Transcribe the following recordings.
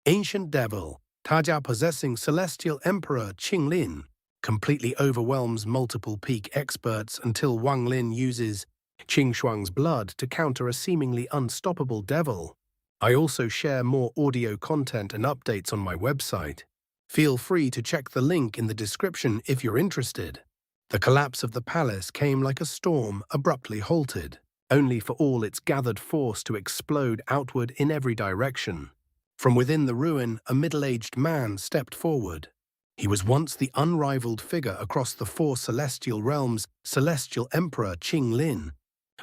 Ancient Devil, Tajia possessing Celestial Emperor Qing Lin, completely overwhelms multiple peak experts until Wang Lin uses Qing Shuang's blood to counter a seemingly unstoppable devil. I also share more audio content and updates on my website. Feel free to check the link in the description if you're interested. The collapse of the palace came like a storm, abruptly halted, only for all its gathered force to explode outward in every direction. From within the ruin, a middle-aged man stepped forward. He was once the unrivaled figure across the four celestial realms, Celestial Emperor Qing Lin,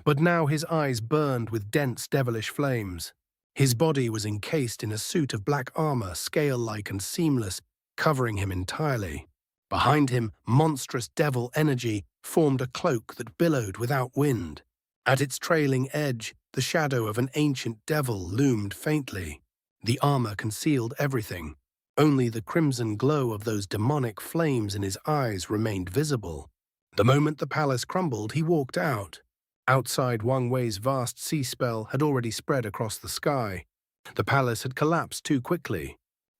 but now his eyes burned with dense devilish flames. His body was encased in a suit of black armor, scale-like and seamless, covering him entirely. Behind him, monstrous devil energy formed a cloak that billowed without wind. At its trailing edge, the shadow of an ancient devil loomed faintly. The armor concealed everything. Only the crimson glow of those demonic flames in his eyes remained visible. The moment the palace crumbled, he walked out. Outside, Wang Wei's vast sea spell had already spread across the sky. The palace had collapsed too quickly.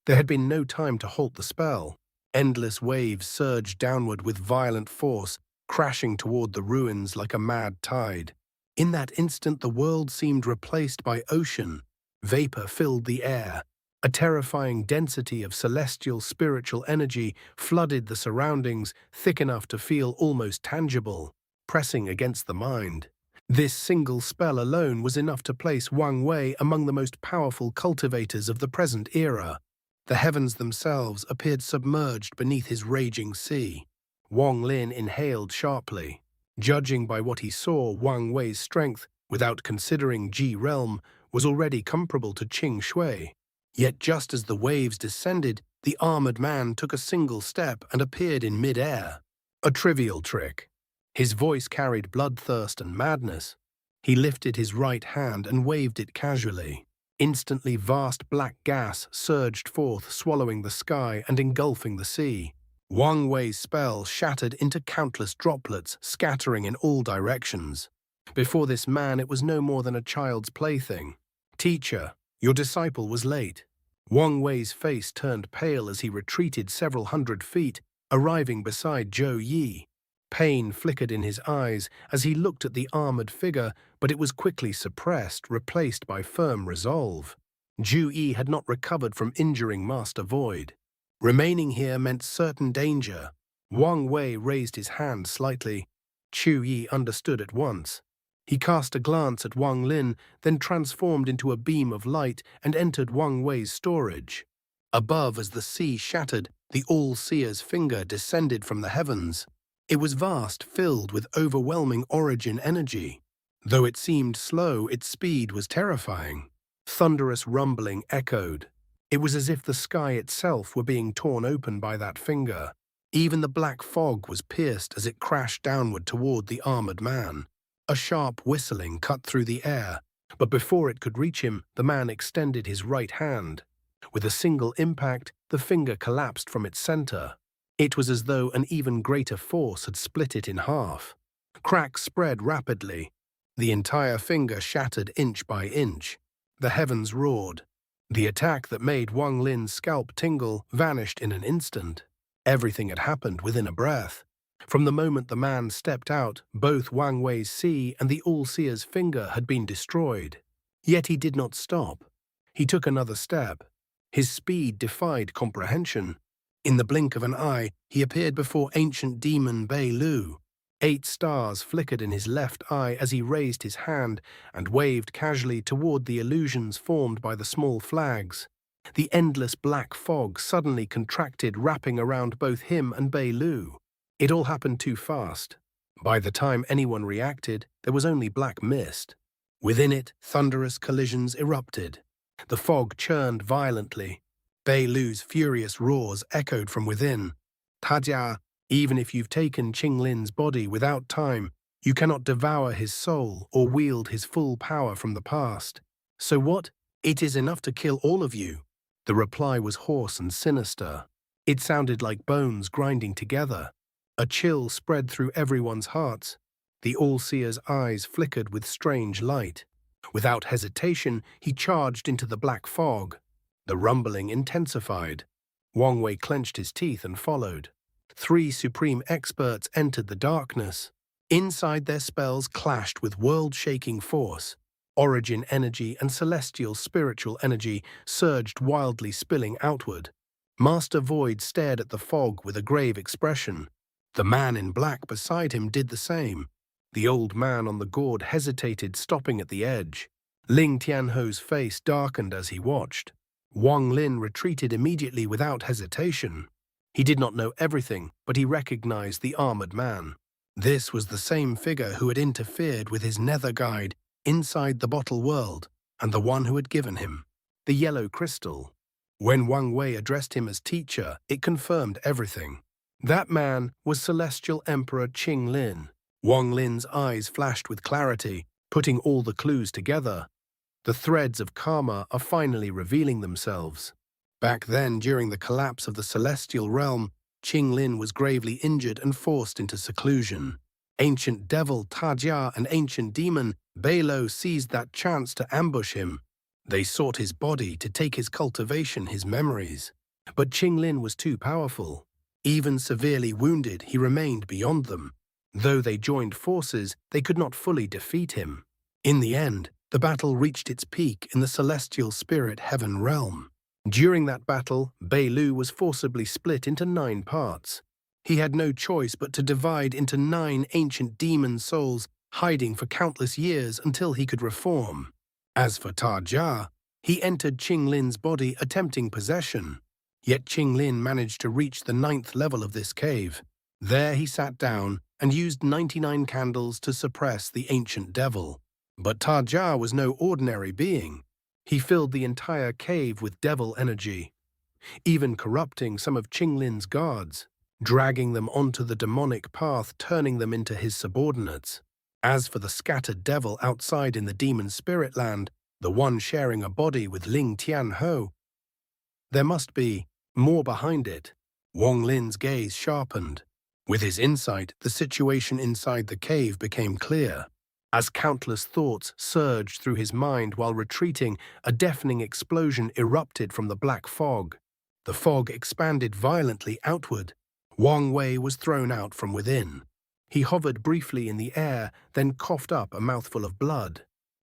There had been no time to halt the spell. Endless waves surged downward with violent force, crashing toward the ruins like a mad tide. In that instant, the world seemed replaced by ocean. Vapor filled the air. A terrifying density of celestial spiritual energy flooded the surroundings, thick enough to feel almost tangible, pressing against the mind. This single spell alone was enough to place Wang Wei among the most powerful cultivators of the present era. The heavens themselves appeared submerged beneath his raging sea. Wang Lin inhaled sharply. Judging by what he saw, Wang Wei's strength, without considering Ji realm, was already comparable to Qing Shui. Yet just as the waves descended, the armored man took a single step and appeared in mid-air. A trivial trick. His voice carried bloodthirst and madness. He lifted his right hand and waved it casually. Instantly, vast black gas surged forth, swallowing the sky and engulfing the sea. Wang Wei's spell shattered into countless droplets, scattering in all directions. Before this man, it was no more than a child's plaything. "Teacher, your disciple was late." Wang Wei's face turned pale as he retreated several hundred feet, arriving beside Zhou Yi. Pain flickered in his eyes as he looked at the armored figure, but it was quickly suppressed, replaced by firm resolve. Zhou Yi had not recovered from injuring Master Void. Remaining here meant certain danger. Wang Wei raised his hand slightly. Zhou Yi understood at once. He cast a glance at Wang Lin, then transformed into a beam of light and entered Wang Wei's storage. Above, as the sea shattered, the All-Seer's finger descended from the heavens. It was vast, filled with overwhelming origin energy. Though it seemed slow, its speed was terrifying. Thunderous rumbling echoed. It was as if the sky itself were being torn open by that finger. Even the black fog was pierced as it crashed downward toward the armored man. A sharp whistling cut through the air, but before it could reach him, the man extended his right hand. With a single impact, the finger collapsed from its center. It was as though an even greater force had split it in half. Cracks spread rapidly. The entire finger shattered inch by inch. The heavens roared. The attack that made Wang Lin's scalp tingle vanished in an instant. Everything had happened within a breath. From the moment the man stepped out, both Wang Wei's sea and the All-Seer's finger had been destroyed. Yet he did not stop. He took another step. His speed defied comprehension. In the blink of an eye, he appeared before ancient demon Bei Lu. 8 stars flickered in his left eye as he raised his hand and waved casually toward the illusions formed by the small flags. The endless black fog suddenly contracted, wrapping around both him and Bei Lu. It all happened too fast. By the time anyone reacted, there was only black mist. Within it, thunderous collisions erupted. The fog churned violently. Bei Lu's furious roars echoed from within. "Tajia, even if you've taken Qing Lin's body without time, you cannot devour his soul or wield his full power from the past. So what? It is enough to kill all of you." The reply was hoarse and sinister. It sounded like bones grinding together. A chill spread through everyone's hearts. The All-Seer's eyes flickered with strange light. Without hesitation, he charged into the black fog. The rumbling intensified. Wang Wei clenched his teeth and followed. 3 supreme experts entered the darkness. Inside, their spells clashed with world-shaking force. Origin energy and celestial spiritual energy surged wildly, spilling outward. Master Void stared at the fog with a grave expression. The man in black beside him did the same. The old man on the gourd hesitated, stopping at the edge. Ling Tianho's face darkened as he watched. Wang Lin retreated immediately without hesitation. He did not know everything, but he recognized the armored man. This was the same figure who had interfered with his nether guide inside the bottle world, and the one who had given him the yellow crystal. When Wang Wei addressed him as teacher, it confirmed everything. That man was Celestial Emperor Qing Lin. Wang Lin's eyes flashed with clarity, putting all the clues together. The threads of karma are finally revealing themselves. Back then, during the collapse of the celestial realm, Qing Lin was gravely injured and forced into seclusion. Ancient devil Tajia and ancient demon Beilo seized that chance to ambush him. They sought his body to take his cultivation, his memories. But Qing Lin was too powerful. Even severely wounded, he remained beyond them. Though they joined forces, they could not fully defeat him. In the end, the battle reached its peak in the celestial spirit heaven realm. During that battle, Beilu was forcibly split into 9 parts. He had no choice but to divide into 9 ancient demon souls, hiding for countless years until he could reform. As for Tajia, he entered Qing Lin's body, attempting possession. Yet Qing Lin managed to reach the 9th level of this cave. There he sat down and used 99 candles to suppress the ancient devil. But Tajia was no ordinary being. He filled the entire cave with devil energy, even corrupting some of Qing Lin's guards, dragging them onto the demonic path, turning them into his subordinates. As for the scattered devil outside in the demon spirit land, the one sharing a body with Ling Tianho, there must be more behind it. Wang Lin's gaze sharpened. With his insight, the situation inside the cave became clear. As countless thoughts surged through his mind while retreating, a deafening explosion erupted from the black fog. The fog expanded violently outward. Wang Wei was thrown out from within. He hovered briefly in the air, then coughed up a mouthful of blood.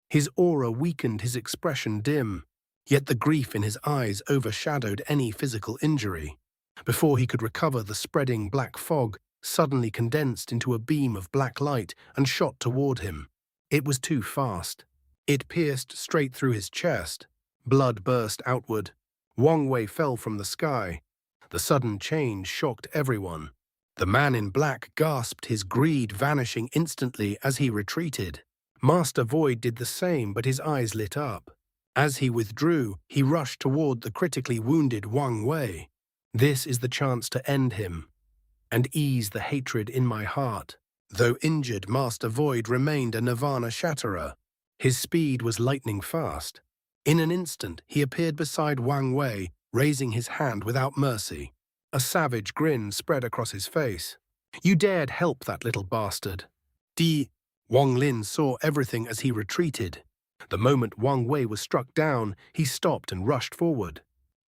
His aura weakened, his expression dim, yet the grief in his eyes overshadowed any physical injury. Before he could recover, the spreading black fog suddenly condensed into a beam of black light and shot toward him. It was too fast. It pierced straight through his chest. Blood burst outward. Wang Wei fell from the sky. The sudden change shocked everyone. The man in black gasped, his greed vanishing instantly as he retreated. Master Void did the same, but his eyes lit up. As he withdrew, he rushed toward the critically wounded Wang Wei. This is the chance to end him and ease the hatred in my heart. Though injured, Master Void remained a nirvana shatterer. His speed was lightning fast. In an instant, he appeared beside Wang Wei, raising his hand without mercy. A savage grin spread across his face. "You dared help that little bastard." Wang Lin saw everything as he retreated. The moment Wang Wei was struck down, he stopped and rushed forward.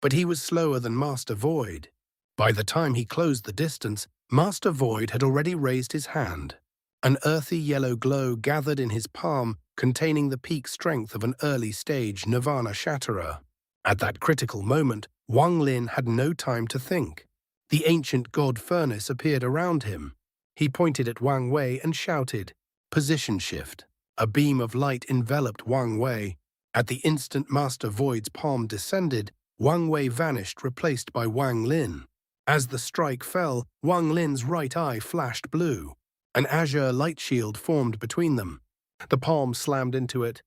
But he was slower than Master Void. By the time he closed the distance, Master Void had already raised his hand. An earthy yellow glow gathered in his palm, containing the peak strength of an early-stage nirvana shatterer. At that critical moment, Wang Lin had no time to think. The ancient god furnace appeared around him. He pointed at Wang Wei and shouted, "Position shift." A beam of light enveloped Wang Wei. At the instant Master Void's palm descended, Wang Wei vanished, replaced by Wang Lin. As the strike fell, Wang Lin's right eye flashed blue. An azure light shield formed between them. The palm slammed into it.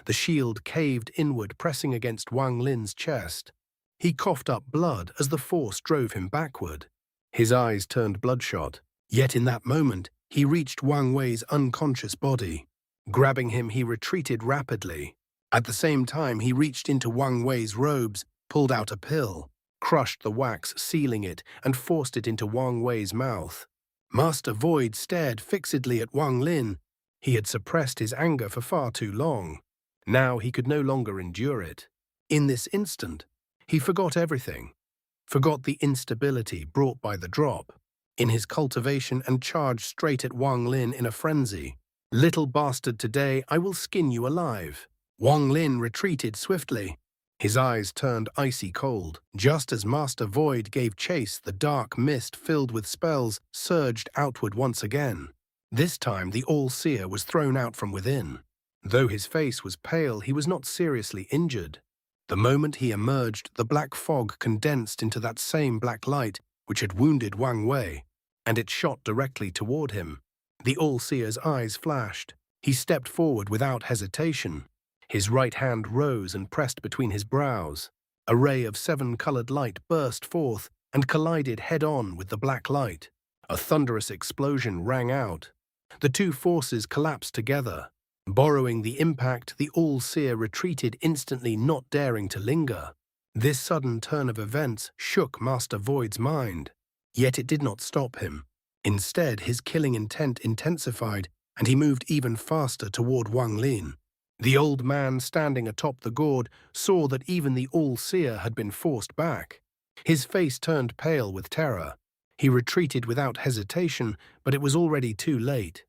The shield caved inward, pressing against Wang Lin's chest. He coughed up blood as the force drove him backward. His eyes turned bloodshot. Yet in that moment, he reached Wang Wei's unconscious body. Grabbing him, he retreated rapidly. At the same time, he reached into Wang Wei's robes, pulled out a pill, crushed the wax, sealing it, and forced it into Wang Wei's mouth. Master Void stared fixedly at Wang Lin. He had suppressed his anger for far too long. Now he could no longer endure it. In this instant, He forgot everything, forgot the instability brought by the drop, in his cultivation and charged straight at Wang Lin in a frenzy. "Little bastard, today I will skin you alive." Wang Lin retreated swiftly. His eyes turned icy cold. Just as Master Void gave chase, the dark mist filled with spells surged outward once again. This time the All-Seer was thrown out from within. Though his face was pale, he was not seriously injured. The moment he emerged, the black fog condensed into that same black light which had wounded Wang Wei, and it shot directly toward him. The All-Seer's eyes flashed. He stepped forward without hesitation. His right hand rose and pressed between his brows. A ray of seven-colored light burst forth and collided head-on with the black light. A thunderous explosion rang out. The two forces collapsed together. Borrowing the impact, the All-Seer retreated instantly, not daring to linger. This sudden turn of events shook Master Void's mind. Yet it did not stop him. Instead, his killing intent intensified, and he moved even faster toward Wang Lin. The old man standing atop the gourd saw that even the All-Seer had been forced back. His face turned pale with terror. He retreated without hesitation, but it was already too late.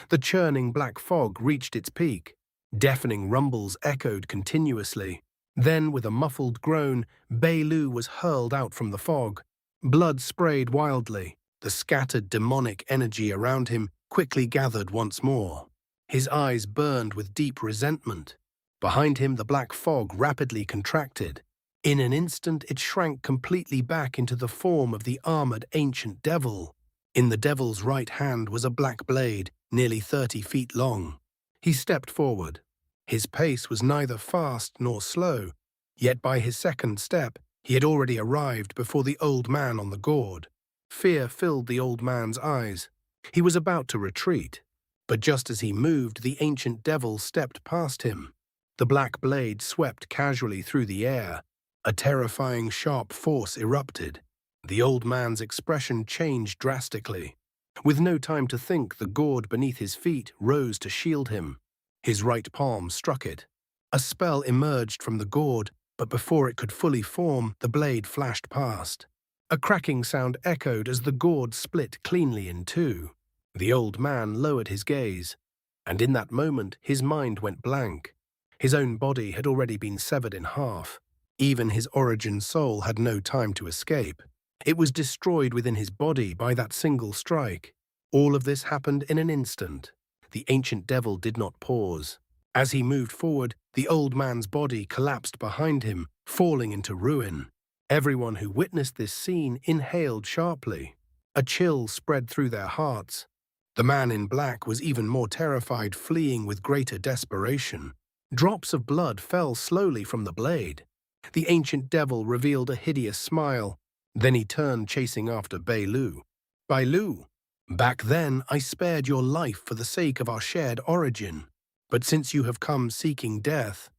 The churning black fog reached its peak. Deafening rumbles echoed continuously. Then, with a muffled groan, Bei Lu was hurled out from the fog. Blood sprayed wildly. The scattered demonic energy around him quickly gathered once more. His eyes burned with deep resentment. Behind him, the black fog rapidly contracted. In an instant, it shrank completely back into the form of the armored ancient devil. In the devil's right hand was a black blade, nearly 30 feet long. He stepped forward. His pace was neither fast nor slow, yet by his second step, he had already arrived before the old man on the gourd. Fear filled the old man's eyes. He was about to retreat. But just as he moved, the ancient devil stepped past him. The black blade swept casually through the air. A terrifying sharp force erupted. The old man's expression changed drastically. With no time to think, the gourd beneath his feet rose to shield him. His right palm struck it. A spell emerged from the gourd, but before it could fully form, the blade flashed past. A cracking sound echoed as the gourd split cleanly in two. The old man lowered his gaze, and in that moment his mind went blank. His own body had already been severed in half. Even his origin soul had no time to escape. It was destroyed within his body by that single strike. All of this happened in an instant. The ancient devil did not pause. As he moved forward, the old man's body collapsed behind him, falling into ruin. Everyone who witnessed this scene inhaled sharply. A chill spread through their hearts. The man in black was even more terrified, fleeing with greater desperation. Drops of blood fell slowly from the blade. The ancient devil revealed a hideous smile. Then he turned, chasing after Bei Lu. "Bei Lu, back then I spared your life for the sake of our shared origin. But since you have come seeking death,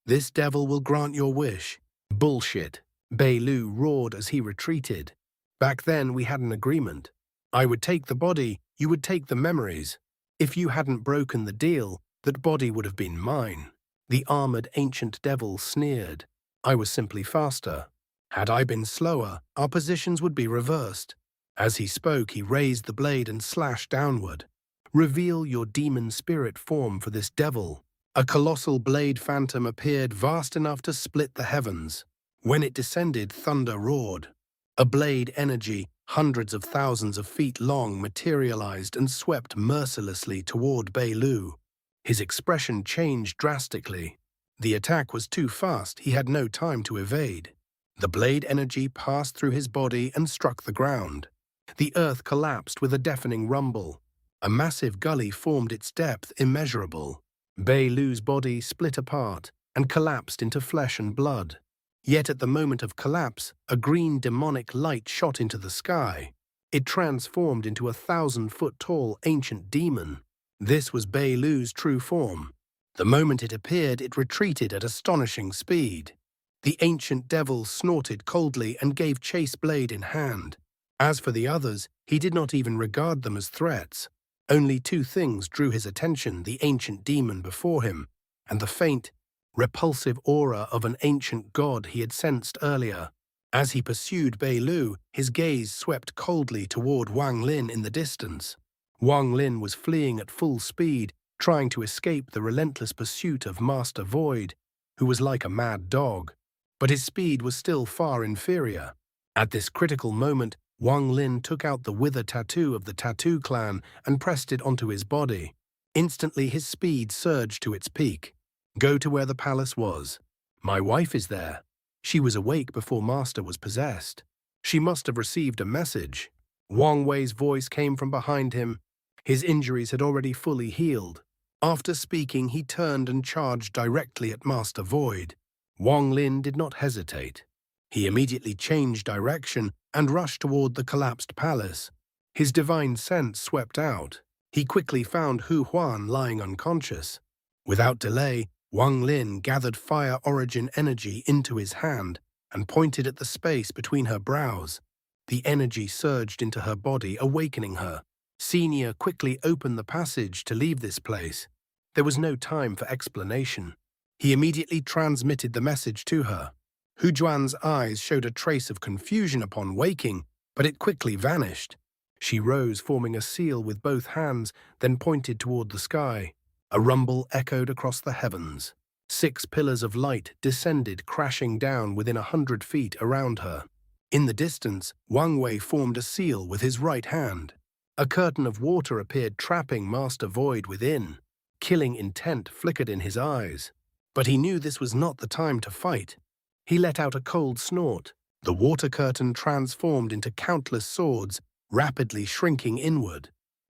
this devil will grant your wish." "Bullshit," Bei Lu roared as he retreated. "Back then we had an agreement. I would take the body, you would take the memories. If you hadn't broken the deal, that body would have been mine." The armored ancient devil sneered. "I was simply faster. Had I been slower, our positions would be reversed." As he spoke, he raised the blade and slashed downward. "Reveal your demon spirit form for this devil." A colossal blade phantom appeared, vast enough to split the heavens. When it descended, thunder roared. A blade energy, hundreds of thousands of feet long, materialized and swept mercilessly toward Bei Lu. His expression changed drastically. The attack was too fast, he had no time to evade. The blade energy passed through his body and struck the ground. The earth collapsed with a deafening rumble. A massive gully formed its depth immeasurable. Bei Lu's body split apart and collapsed into flesh and blood. Yet at the moment of collapse, a green demonic light shot into the sky. It transformed into a 1,000-foot-tall ancient demon. This was Bei Lu's true form. The moment it appeared, it retreated at astonishing speed. The ancient devil snorted coldly and gave chase, blade in hand. As for the others, he did not even regard them as threats. Only two things drew his attention: the ancient demon before him and the faint, repulsive aura of an ancient god he had sensed earlier. As he pursued Bei Lu, his gaze swept coldly toward Wang Lin in the distance. Wang Lin was fleeing at full speed, trying to escape the relentless pursuit of Master Void, who was like a mad dog. But his speed was still far inferior. At this critical moment, Wang Lin took out the wither tattoo of the Tattoo Clan and pressed it onto his body. Instantly, his speed surged to its peak. Go to where the palace was. My wife is there. She was awake before Master was possessed. She must have received a message. Wang Wei's voice came from behind him. His injuries had already fully healed. After speaking, he turned and charged directly at Master Void. Wang Lin did not hesitate. He immediately changed direction and rushed toward the collapsed palace. His divine sense swept out. He quickly found Hu Huan lying unconscious. Without delay, Wang Lin gathered fire origin energy into his hand and pointed at the space between her brows. The energy surged into her body, awakening her. Xianxia quickly opened the passage to leave this place. There was no time for explanation. He immediately transmitted the message to her. Hu Juan's eyes showed a trace of confusion upon waking, but it quickly vanished. She rose, forming a seal with both hands, then pointed toward the sky. A rumble echoed across the heavens. 6 pillars of light descended, crashing down within 100 feet around her. In the distance, Wang Wei formed a seal with his right hand. A curtain of water appeared, trapping Master Void within. Killing intent flickered in his eyes. But he knew this was not the time to fight. He let out a cold snort. The water curtain transformed into countless swords, rapidly shrinking inward.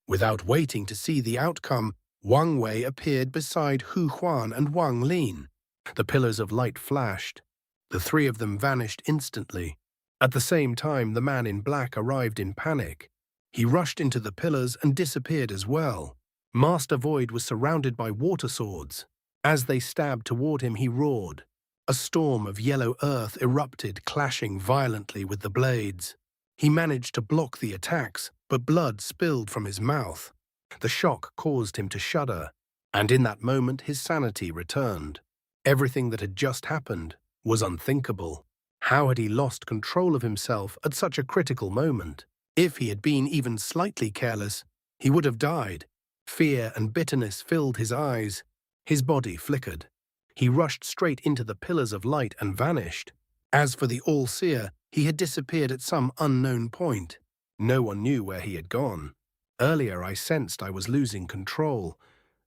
Without waiting to see the outcome, Wang Wei appeared beside Hu Huan and Wang Lin. The pillars of light flashed. The 3 of them vanished instantly. At the same time, the man in black arrived in panic. He rushed into the pillars and disappeared as well. Master Void was surrounded by water swords. As they stabbed toward him, he roared. A storm of yellow earth erupted, clashing violently with the blades. He managed to block the attacks, but blood spilled from his mouth. The shock caused him to shudder, and in that moment his sanity returned. Everything that had just happened was unthinkable. How had he lost control of himself at such a critical moment? If he had been even slightly careless, he would have died. Fear and bitterness filled his eyes. His body flickered. He rushed straight into the pillars of light and vanished. As for the All-Seer, he had disappeared at some unknown point. No one knew where he had gone. Earlier I sensed I was losing control.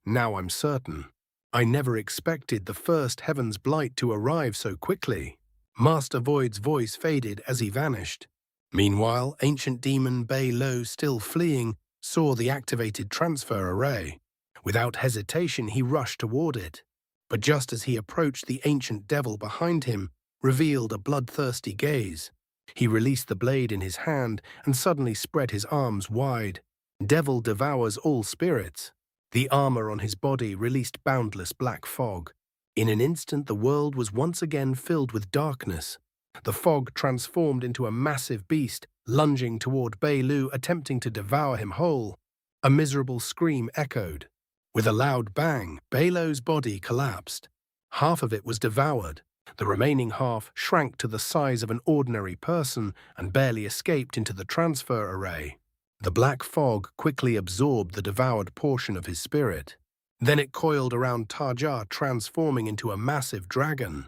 Now I'm certain. I never expected the first Heaven's Blight to arrive so quickly. Master Void's voice faded as he vanished. Meanwhile, ancient demon Bei Lu, still fleeing, saw the activated transfer array. Without hesitation, he rushed toward it. But just as he approached, the ancient devil behind him revealed a bloodthirsty gaze. He released the blade in his hand and suddenly spread his arms wide. Devil devours all spirits. The armor on his body released boundless black fog. In an instant, the world was once again filled with darkness. The fog transformed into a massive beast, lunging toward Bei Lu, attempting to devour him whole. A miserable scream echoed. With a loud bang, Bei Lu's body collapsed. Half of it was devoured. The remaining half shrank to the size of an ordinary person and barely escaped into the transfer array. The black fog quickly absorbed the devoured portion of his spirit. Then it coiled around Tajia, transforming into a massive dragon.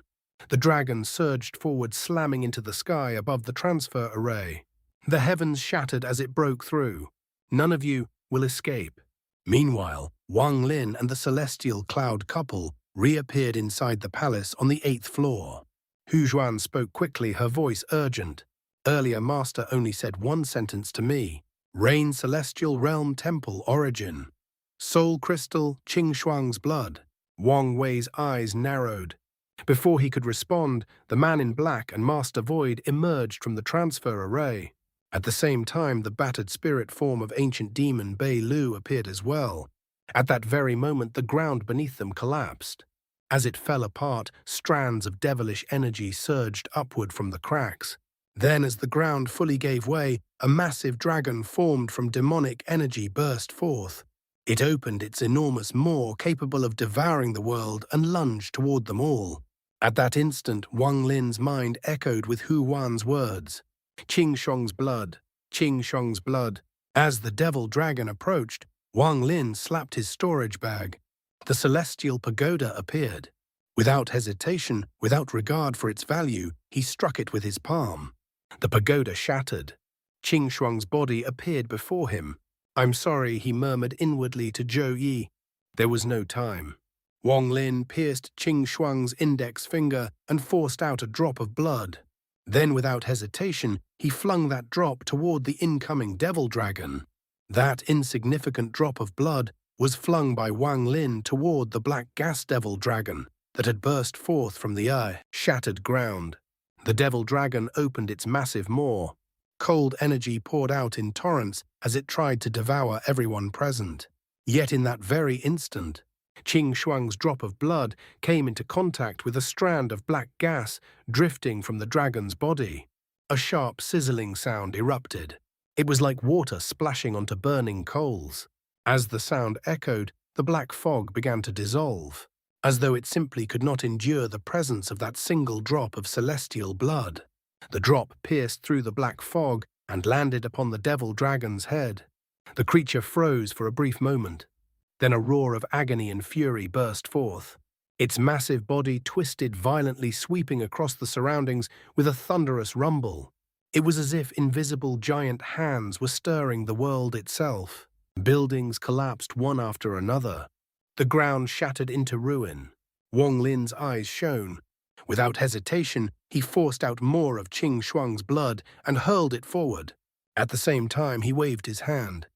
The dragon surged forward, slamming into the sky above the transfer array. The heavens shattered as it broke through. None of you will escape. Meanwhile, Wang Lin and the celestial cloud couple reappeared inside the palace on the 8th floor. Hu Juan spoke quickly, her voice urgent. Earlier, Master only said one sentence to me. Rain Celestial Realm Temple Origin. Soul Crystal, Qing Shuang's blood. Wang Wei's eyes narrowed. Before he could respond, the man in black and Master Void emerged from the transfer array. At the same time, the battered spirit form of ancient demon Bei Lu appeared as well. At that very moment, the ground beneath them collapsed. As it fell apart, strands of devilish energy surged upward from the cracks. Then, as the ground fully gave way, a massive dragon formed from demonic energy burst forth. It opened its enormous maw capable of devouring the world and lunged toward them all. At that instant, Wang Lin's mind echoed with Hu Wan's words. Qing Shuang's blood, Qing Shuang's blood. As the devil dragon approached, Wang Lin slapped his storage bag. The celestial pagoda appeared. Without hesitation, without regard for its value, he struck it with his palm. The pagoda shattered. Qing Shuang's body appeared before him. "I'm sorry," he murmured inwardly to Zhou Yi. There was no time. Wang Lin pierced Qing Shuang's index finger and forced out a drop of blood. Then, without hesitation, he flung that drop toward the incoming devil dragon. That insignificant drop of blood was flung by Wang Lin toward the black gas devil dragon that had burst forth from the shattered ground. The devil dragon opened its massive maw. Cold energy poured out in torrents as it tried to devour everyone present. Yet in that very instant, Qing Shuang's drop of blood came into contact with a strand of black gas drifting from the dragon's body. A sharp sizzling sound erupted. It was like water splashing onto burning coals. As the sound echoed, the black fog began to dissolve, as though it simply could not endure the presence of that single drop of celestial blood. The drop pierced through the black fog and landed upon the devil dragon's head. The creature froze for a brief moment. Then a roar of agony and fury burst forth. Its massive body twisted violently, sweeping across the surroundings with a thunderous rumble. It was as if invisible giant hands were stirring the world itself. Buildings collapsed one after another. The ground shattered into ruin. Wang Lin's eyes shone. Without hesitation, he forced out more of Qing Shuang's blood and hurled it forward. At the same time, he waved his hand.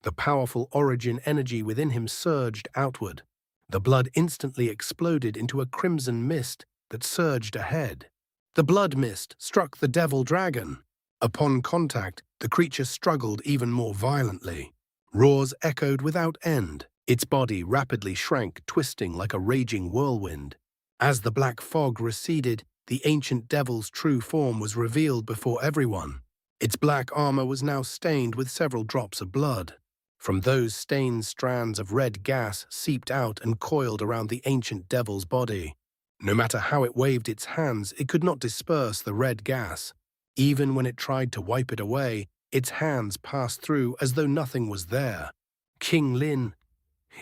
The powerful origin energy within him surged outward. The blood instantly exploded into a crimson mist that surged ahead. The blood mist struck the devil dragon. Upon contact, the creature struggled even more violently. Roars echoed without end. Its body rapidly shrank, twisting like a raging whirlwind. As the black fog receded, the ancient devil's true form was revealed before everyone. Its black armor was now stained with several drops of blood. From those stained strands of red gas seeped out and coiled around the ancient devil's body. No matter how it waved its hands, it could not disperse the red gas. Even when it tried to wipe it away, its hands passed through as though nothing was there. "Qing Lin,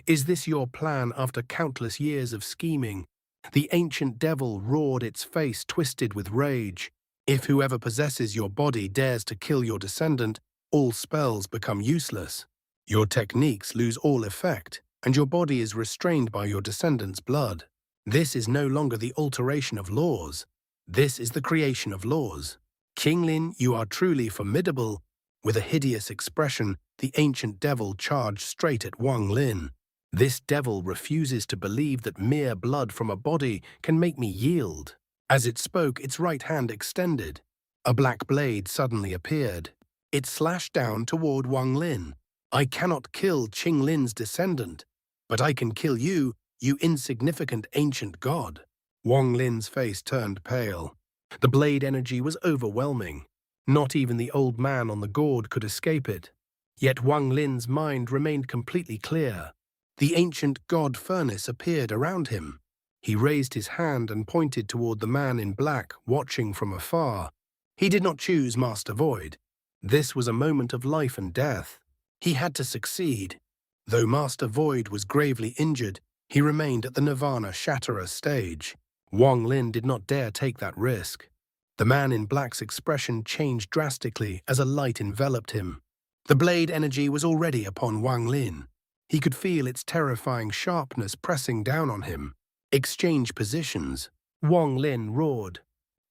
is this your plan after countless years of scheming?" The ancient devil roared, its face twisted with rage. "If whoever possesses your body dares to kill your descendant, all spells become useless. Your techniques lose all effect, and your body is restrained by your descendant's blood. This is no longer the alteration of laws. This is the creation of laws. Qing Lin, you are truly formidable." With a hideous expression, the ancient devil charged straight at Wang Lin. "This devil refuses to believe that mere blood from a body can make me yield." As it spoke, its right hand extended. A black blade suddenly appeared. It slashed down toward Wang Lin. "I cannot kill Qing Lin's descendant, but I can kill you, you insignificant ancient god." Wang Lin's face turned pale. The blade energy was overwhelming. Not even the old man on the gourd could escape it. Yet Wang Lin's mind remained completely clear. The ancient god furnace appeared around him. He raised his hand and pointed toward the man in black, watching from afar. He did not choose Master Void. This was a moment of life and death. He had to succeed. Though Master Void was gravely injured, he remained at the Nirvana Shatterer stage. Wang Lin did not dare take that risk. The man in black's expression changed drastically as a light enveloped him. The blade energy was already upon Wang Lin. He could feel its terrifying sharpness pressing down on him. "Exchange positions," Wang Lin roared.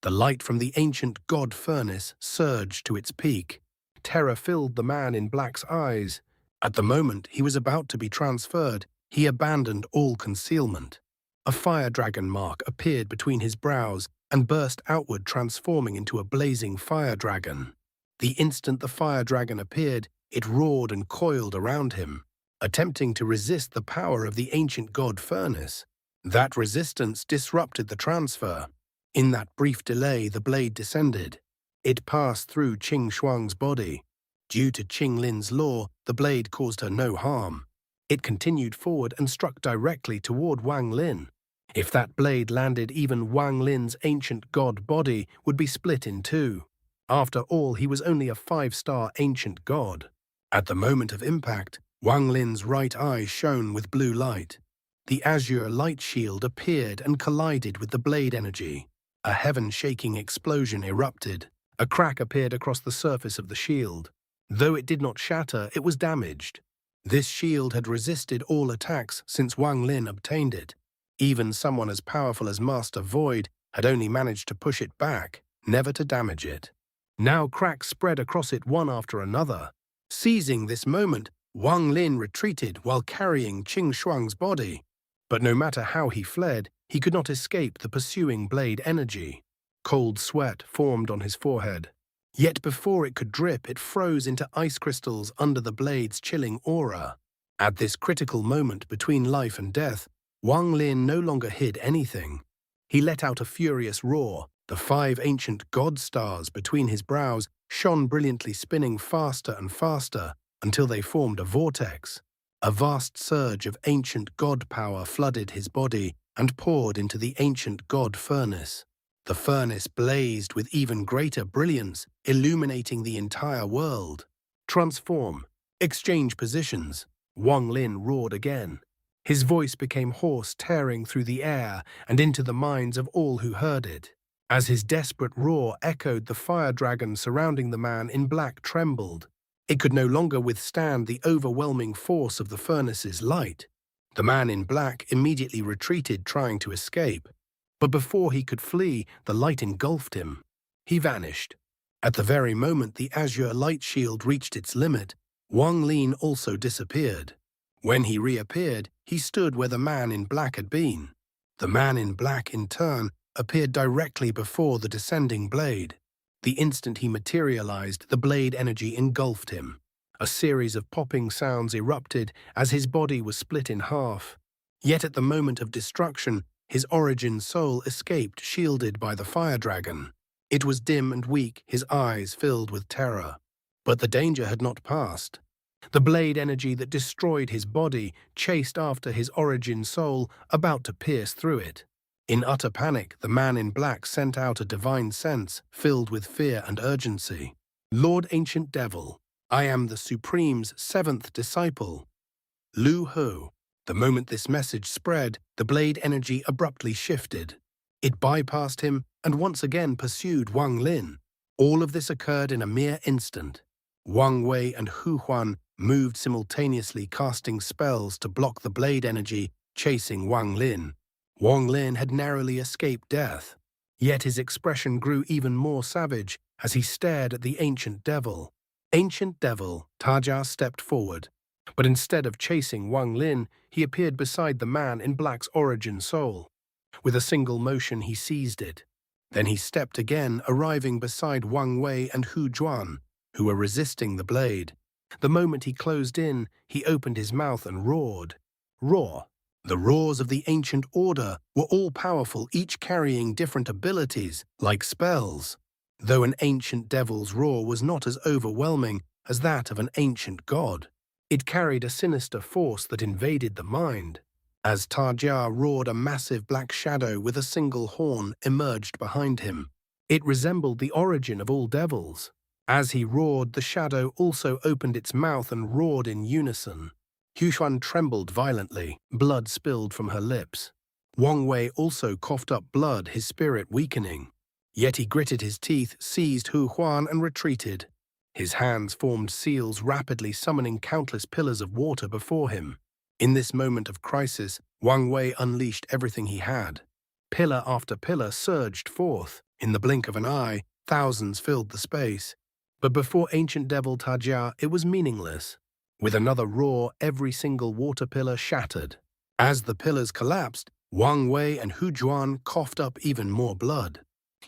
The light from the ancient god furnace surged to its peak. Terror filled the man in black's eyes. At the moment he was about to be transferred, he abandoned all concealment. A fire dragon mark appeared between his brows and burst outward, transforming into a blazing fire dragon. The instant the fire dragon appeared, it roared and coiled around him, attempting to resist the power of the ancient god furnace. That resistance disrupted the transfer. In that brief delay, the blade descended. It passed through Qing Shuang's body. Due to Qing Lin's law, the blade caused her no harm. It continued forward and struck directly toward Wang Lin. If that blade landed, even Wang Lin's ancient god body would be split in two. After all, he was only a 5-star ancient god. At the moment of impact, Wang Lin's right eye shone with blue light. The azure light shield appeared and collided with the blade energy. A heaven-shaking explosion erupted. A crack appeared across the surface of the shield. Though it did not shatter, it was damaged. This shield had resisted all attacks since Wang Lin obtained it. Even someone as powerful as Master Void had only managed to push it back, never to damage it. Now cracks spread across it one after another. Seizing this moment, Wang Lin retreated while carrying Qing Shuang's body. But no matter how he fled, he could not escape the pursuing blade energy. Cold sweat formed on his forehead. Yet before it could drip, it froze into ice crystals under the blade's chilling aura. At this critical moment between life and death, Wang Lin no longer hid anything. He let out a furious roar. The 5 ancient god stars between his brows shone brilliantly, spinning faster and faster until they formed a vortex. A vast surge of ancient god power flooded his body and poured into the ancient god furnace. The furnace blazed with even greater brilliance, illuminating the entire world. Transform. Exchange positions. Wang Lin roared again. His voice became hoarse, tearing through the air and into the minds of all who heard it. As his desperate roar echoed, the fire dragon surrounding the man in black trembled. It could no longer withstand the overwhelming force of the furnace's light. The man in black immediately retreated, trying to escape. But before he could flee, the light engulfed him. He vanished. At the very moment the azure light shield reached its limit, Wang Lin also disappeared. When he reappeared, he stood where the man in black had been. The man in black, in turn, appeared directly before the descending blade. The instant he materialized, the blade energy engulfed him. A series of popping sounds erupted as his body was split in half. Yet at the moment of destruction, his origin soul escaped, shielded by the fire dragon. It was dim and weak, his eyes filled with terror. But the danger had not passed. The blade energy that destroyed his body chased after his origin soul, about to pierce through it. In utter panic, the man in black sent out a divine sense, filled with fear and urgency. Lord Ancient Devil, I am the Supreme's 7th disciple. Lu Ho. The moment this message spread, the blade energy abruptly shifted. It bypassed him and once again pursued Wang Lin. All of this occurred in a mere instant. Wang Wei and Hu Huan moved simultaneously, casting spells to block the blade energy chasing Wang Lin. Wang Lin had narrowly escaped death. Yet his expression grew even more savage as he stared at the Ancient Devil. Ancient Devil, Tajia stepped forward. But instead of chasing Wang Lin, he appeared beside the man in black's origin soul. With a single motion, he seized it. Then he stepped again, arriving beside Wang Wei and Hu Juan, who were resisting the blade. The moment he closed in, he opened his mouth and roared. Roar. The roars of the ancient order were all powerful, each carrying different abilities, like spells. Though an ancient devil's roar was not as overwhelming as that of an ancient god, it carried a sinister force that invaded the mind. As Tajia roared, a massive black shadow with a single horn emerged behind him. It resembled the origin of all devils. As he roared, the shadow also opened its mouth and roared in unison. Hu Xuan trembled violently, blood spilled from her lips. Wang Wei also coughed up blood, his spirit weakening. Yet he gritted his teeth, seized Hu Huan and retreated. His hands formed seals, rapidly summoning countless pillars of water before him. In this moment of crisis, Wang Wei unleashed everything he had. Pillar after pillar surged forth. In the blink of an eye, thousands filled the space. But before Ancient Devil Tajia, it was meaningless. With another roar, every single water pillar shattered. As the pillars collapsed, Wang Wei and Hu Juan coughed up even more blood.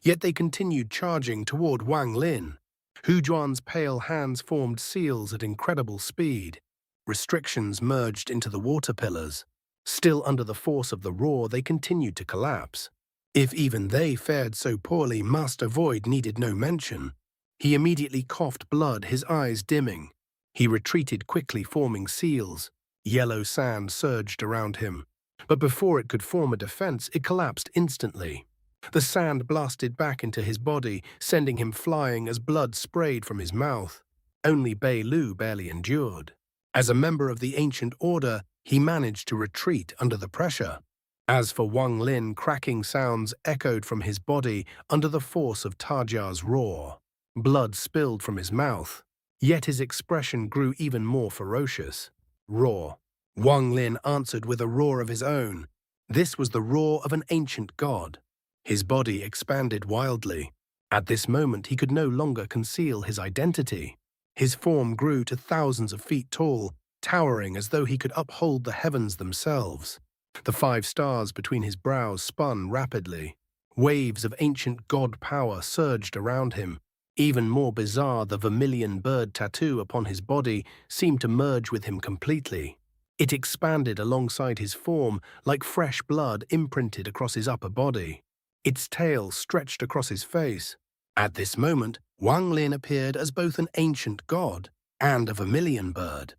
Yet they continued charging toward Wang Lin. Hu Juan's pale hands formed seals at incredible speed. Restrictions merged into the water pillars. Still under the force of the roar, they continued to collapse. If even they fared so poorly, Master Void needed no mention. He immediately coughed blood, his eyes dimming. He retreated quickly, forming seals. Yellow sand surged around him, but before it could form a defense, it collapsed instantly. The sand blasted back into his body, sending him flying as blood sprayed from his mouth. Only Bei Lu barely endured. As a member of the ancient order, he managed to retreat under the pressure. As for Wang Lin, cracking sounds echoed from his body under the force of Tajia's roar. Blood spilled from his mouth, yet his expression grew even more ferocious. Roar. Wang Lin answered with a roar of his own. This was the roar of an ancient god. His body expanded wildly. At this moment, he could no longer conceal his identity. His form grew to thousands of feet tall, towering as though he could uphold the heavens themselves. The 5 stars between his brows spun rapidly. Waves of ancient god power surged around him. Even more bizarre, the vermilion bird tattoo upon his body seemed to merge with him completely. It expanded alongside his form like fresh blood imprinted across his upper body. Its tail stretched across his face. At this moment, Wang Lin appeared as both an ancient god and a vermilion bird.